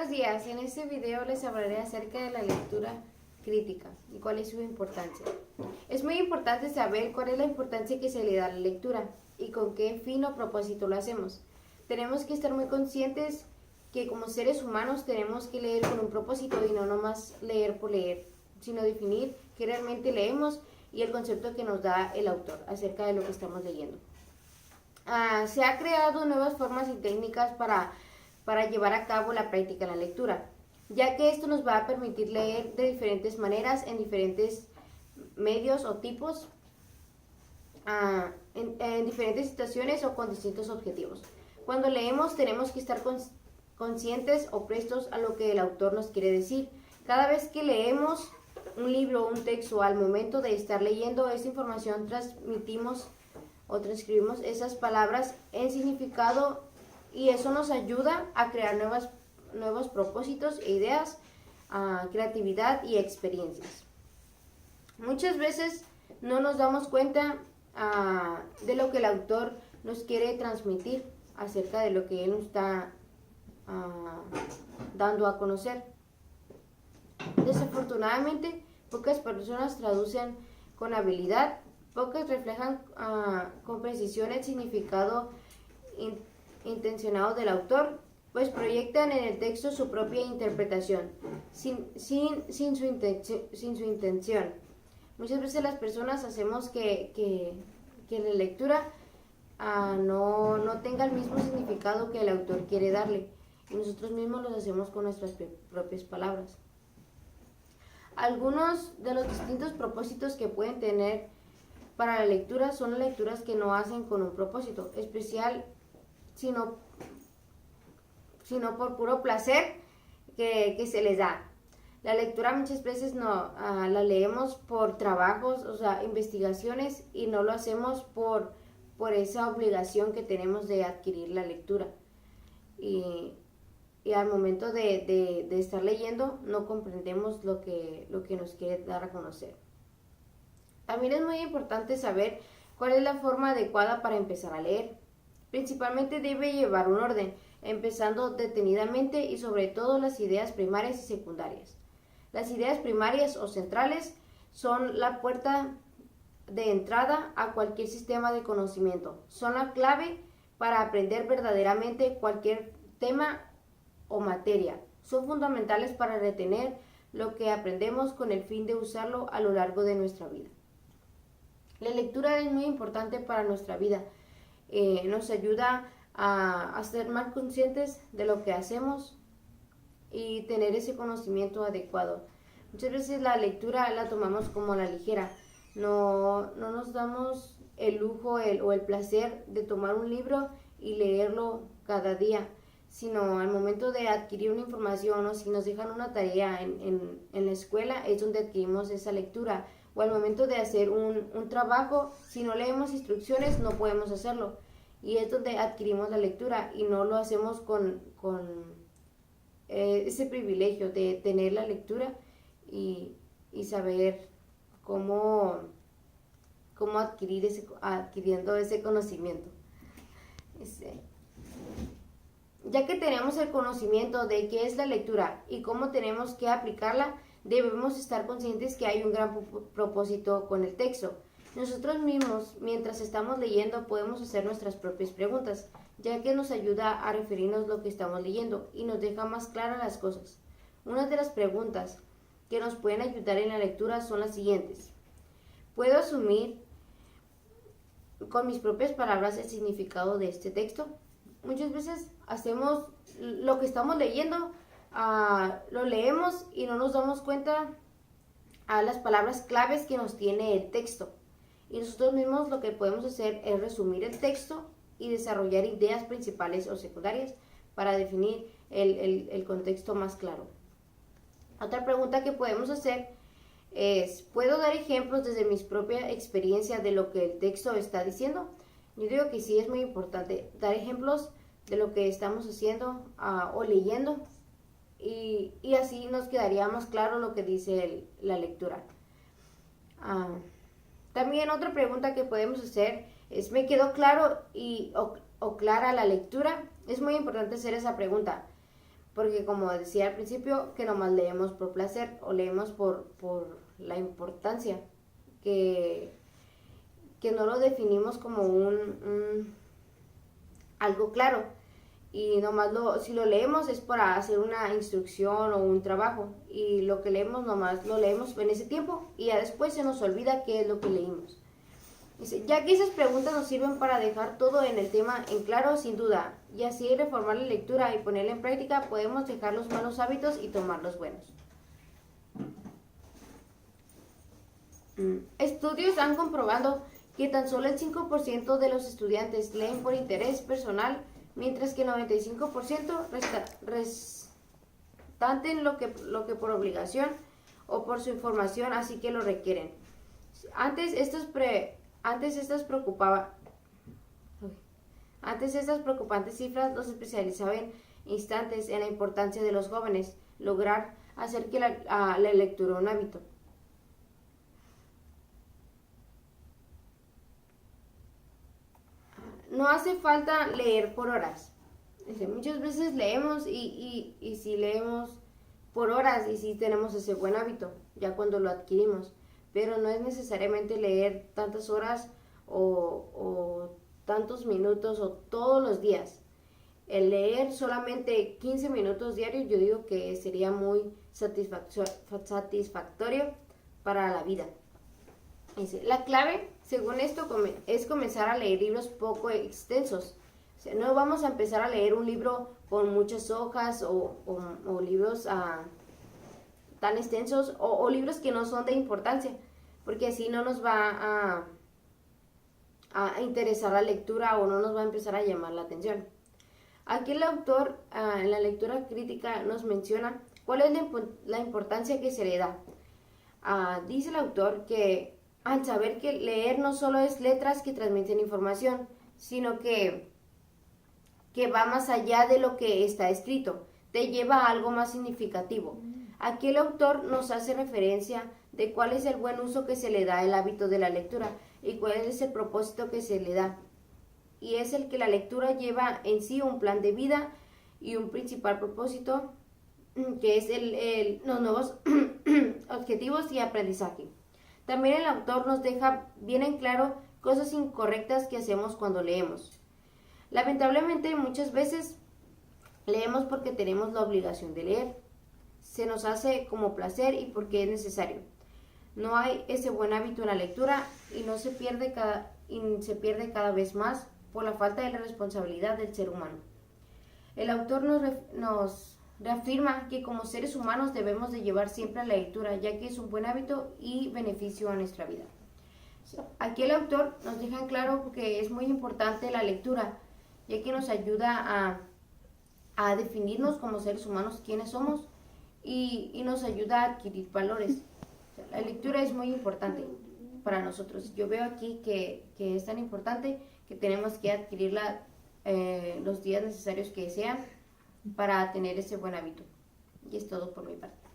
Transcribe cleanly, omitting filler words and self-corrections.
Buenos días, en este video les hablaré acerca de la lectura crítica y cuál es su importancia. Es muy importante saber cuál es la importancia que se le da a la lectura y con qué fin o propósito lo hacemos. Tenemos que estar muy conscientes que como seres humanos tenemos que leer con un propósito y no nomás leer por leer, sino definir qué realmente leemos y el concepto que nos da el autor acerca de lo que estamos leyendo. Se ha creado nuevas formas y técnicas para llevar a cabo la práctica en la lectura, ya que esto nos va a permitir leer de diferentes maneras, en diferentes medios o tipos, en diferentes situaciones o con distintos objetivos. Cuando leemos tenemos que estar conscientes o prestos a lo que el autor nos quiere decir. Cada vez que leemos un libro o un texto, al momento de estar leyendo esa información, transmitimos o transcribimos esas palabras en significado y eso nos ayuda a crear nuevos propósitos e ideas, creatividad y experiencias. Muchas veces no nos damos cuenta de lo que el autor nos quiere transmitir acerca de lo que él nos está dando a conocer. Desafortunadamente, pocas personas traducen con habilidad, pocas reflejan con precisión el significado intencionado del autor, pues proyectan en el texto su propia interpretación, sin su intención. Muchas veces las personas hacemos que la lectura no tenga el mismo significado que el autor quiere darle, y nosotros mismos lo hacemos con nuestras propias palabras. Algunos de los distintos propósitos que pueden tener para la lectura son las lecturas que no hacen con un propósito especial, sino por puro placer que se les da. La lectura muchas veces la leemos por trabajos, o sea, investigaciones, y no lo hacemos por esa obligación que tenemos de adquirir la lectura. Y al momento de estar leyendo no comprendemos lo que nos quiere dar a conocer. También es muy importante saber cuál es la forma adecuada para empezar a leer. Principalmente debe llevar un orden, empezando detenidamente y sobre todo las ideas primarias y secundarias. Las ideas primarias o centrales son la puerta de entrada a cualquier sistema de conocimiento. Son la clave para aprender verdaderamente cualquier tema o materia. Son fundamentales para retener lo que aprendemos con el fin de usarlo a lo largo de nuestra vida. La lectura es muy importante para nuestra vida. Nos ayuda a ser más conscientes de lo que hacemos y tener ese conocimiento adecuado. Muchas veces la lectura la tomamos como a la ligera. No nos damos el lujo o el placer de tomar un libro y leerlo cada día, sino al momento de adquirir una información o si nos dejan una tarea en la escuela es donde adquirimos esa lectura, o al momento de hacer un trabajo, si no leemos instrucciones no podemos hacerlo, y es donde adquirimos la lectura y no lo hacemos con ese privilegio de tener la lectura y saber cómo adquiriendo ese conocimiento. Ya que tenemos el conocimiento de qué es la lectura y cómo tenemos que aplicarla, debemos estar conscientes que hay un gran propósito con el texto. Nosotros mismos, mientras estamos leyendo, podemos hacer nuestras propias preguntas, ya que nos ayuda a referirnos lo que estamos leyendo y nos deja más claras las cosas. Una de las preguntas que nos pueden ayudar en la lectura son las siguientes. ¿Puedo asumir con mis propias palabras el significado de este texto? Muchas veces hacemos lo que estamos leyendo, lo leemos y no nos damos cuenta a las palabras claves que nos tiene el texto. Y nosotros mismos lo que podemos hacer es resumir el texto y desarrollar ideas principales o secundarias para definir el contexto más claro. Otra pregunta que podemos hacer es, ¿puedo dar ejemplos desde mi propia experiencia de lo que el texto está diciendo? Yo digo que sí, es muy importante dar ejemplos de lo que estamos haciendo o leyendo y así nos quedaría más claro lo que dice la lectura. También otra pregunta que podemos hacer es, ¿me quedó claro o clara la lectura? Es muy importante hacer esa pregunta porque como decía al principio, que nomás leemos por placer o leemos por la importancia, que, que no lo definimos como algo claro. Y nomás si lo leemos es para hacer una instrucción o un trabajo. Y lo que leemos nomás lo leemos en ese tiempo y ya después se nos olvida qué es lo que leímos. Dice, ya que esas preguntas nos sirven para dejar todo en el tema en claro, sin duda, y así reformar la lectura y ponerla en práctica, podemos dejar los malos hábitos y tomar los buenos. Estudios han comprobado que tan solo el 5% de los estudiantes leen por interés personal, mientras que el 95% restante lo que por obligación o por su información, así que lo requieren. Antes estas preocupantes cifras los especializaban en instantes en la importancia de los jóvenes lograr hacer que la lectura un hábito. No hace falta leer por horas. Muchas veces leemos y si leemos por horas y si tenemos ese buen hábito, ya cuando lo adquirimos, pero no es necesariamente leer tantas horas o tantos minutos o todos los días. El leer solamente 15 minutos diarios yo digo que sería muy satisfactorio para la vida. La clave, según esto, es comenzar a leer libros poco extensos. O sea, no vamos a empezar a leer un libro con muchas hojas o libros tan extensos o libros que no son de importancia, porque así no nos va a interesar la lectura o no nos va a empezar a llamar la atención. Aquí el autor en la lectura crítica nos menciona cuál es la importancia que se le da. Dice el autor que al saber que leer no solo es letras que transmiten información, sino que va más allá de lo que está escrito, te lleva a algo más significativo. Aquí el autor nos hace referencia de cuál es el buen uso que se le da al hábito de la lectura y cuál es el propósito que se le da. Y es el que la lectura lleva en sí un plan de vida y un principal propósito, que es los nuevos objetivos y aprendizaje. También el autor nos deja bien en claro cosas incorrectas que hacemos cuando leemos. Lamentablemente muchas veces leemos porque tenemos la obligación de leer. Se nos hace como placer y porque es necesario. No hay ese buen hábito en la lectura y se pierde cada vez más por la falta de la responsabilidad del ser humano. El autor nos reafirma que como seres humanos debemos de llevar siempre a la lectura, ya que es un buen hábito y beneficio a nuestra vida. Aquí el autor nos deja en claro que es muy importante la lectura, ya que nos ayuda a definirnos como seres humanos quiénes somos y nos ayuda a adquirir valores. La lectura es muy importante para nosotros. Yo veo aquí que es tan importante que tenemos que adquirirla los días necesarios que sean para tener ese buen hábito. Y es todo por mi parte.